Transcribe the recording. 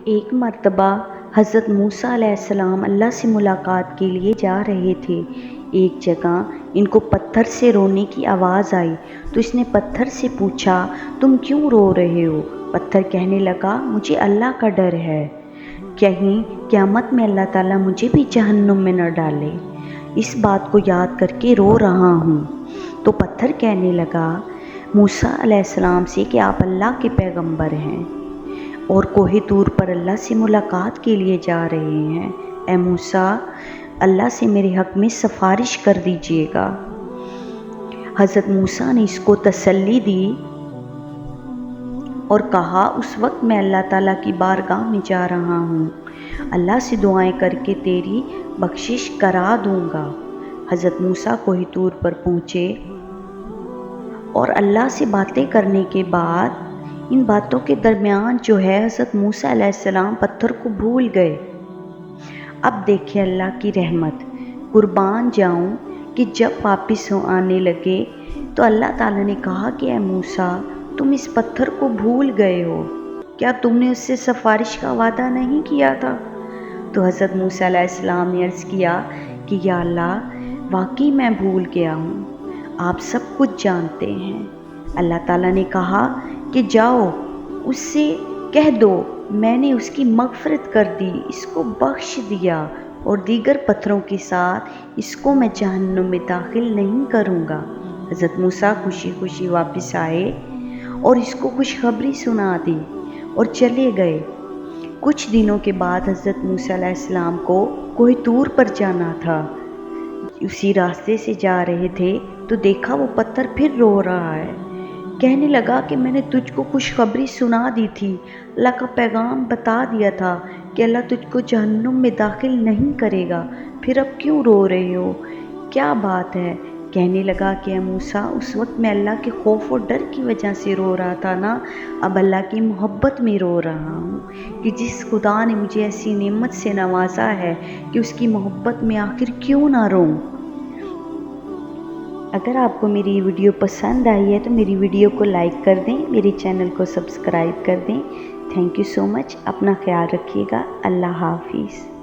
ایک مرتبہ حضرت موسیٰ علیہ السلام اللہ سے ملاقات کے لیے جا رہے تھے۔ ایک جگہ ان کو پتھر سے رونے کی آواز آئی تو اس نے پتھر سے پوچھا، تم کیوں رو رہے ہو؟ پتھر کہنے لگا، مجھے اللہ کا ڈر ہے، کہیں قیامت میں اللہ تعالیٰ مجھے بھی جہنم میں نہ ڈالے، اس بات کو یاد کر کے رو رہا ہوں۔ تو پتھر کہنے لگا موسیٰ علیہ السلام سے کہ آپ اللہ کے پیغمبر ہیں اور کوہ طور پر اللہ سے ملاقات کے لیے جا رہے ہیں، اے موسیٰ اللہ سے میرے حق میں سفارش کر دیجیے گا۔ حضرت موسیٰ نے اس کو تسلی دی اور کہا، اس وقت میں اللہ تعالیٰ کی بارگاہ میں جا رہا ہوں، اللہ سے دعائیں کر کے تیری بخشش کرا دوں گا۔ حضرت موسیٰ کوہ طور پر پہنچے اور اللہ سے باتیں کرنے کے بعد ان باتوں کے درمیان جو ہے حضرت موسیٰ علیہ السلام پتھر کو بھول گئے۔ اب دیکھیں اللہ کی رحمت، قربان جاؤں کہ جب واپس آنے لگے تو اللہ تعالیٰ نے کہا کہ اے موسیٰ تم اس پتھر کو بھول گئے ہو، کیا تم نے اس سے سفارش کا وعدہ نہیں کیا تھا؟ تو حضرت موسیٰ علیہ السلام نے عرض کیا کہ یا اللہ واقعی میں بھول گیا ہوں، آپ سب کچھ جانتے ہیں۔ اللہ تعالیٰ نے کہا کہ جاؤ اس سے کہہ دو میں نے اس کی مغفرت کر دی، اس کو بخش دیا اور دیگر پتھروں کے ساتھ اس کو میں جہنم میں داخل نہیں کروں گا۔ حضرت موسیٰ خوشی خوشی واپس آئے اور اس کو خوشخبری سنا دی اور چلے گئے۔ کچھ دنوں کے بعد حضرت موسیٰ علیہ السلام کو کوہ طور پر جانا تھا، اسی راستے سے جا رہے تھے تو دیکھا وہ پتھر پھر رو رہا ہے، کہنے لگا کہ میں نے تجھ کو خوشخبری سنا دی تھی، اللہ کا پیغام بتا دیا تھا کہ اللہ تجھ کو جہنم میں داخل نہیں کرے گا، پھر اب کیوں رو رہے ہو، کیا بات ہے؟ کہنے لگا کہ اے موسیٰ اس وقت میں اللہ کے خوف اور ڈر کی وجہ سے رو رہا تھا نا، اب اللہ کی محبت میں رو رہا ہوں کہ جس خدا نے مجھے ایسی نعمت سے نوازا ہے کہ اس کی محبت میں آخر کیوں نہ روں۔ اگر آپ کو میری ویڈیو پسند آئی ہے تو میری ویڈیو کو لائک کر دیں، میرے چینل کو سبسکرائب کر دیں۔ تھینک یو سو مچ، اپنا خیال رکھیے گا، اللہ حافظ۔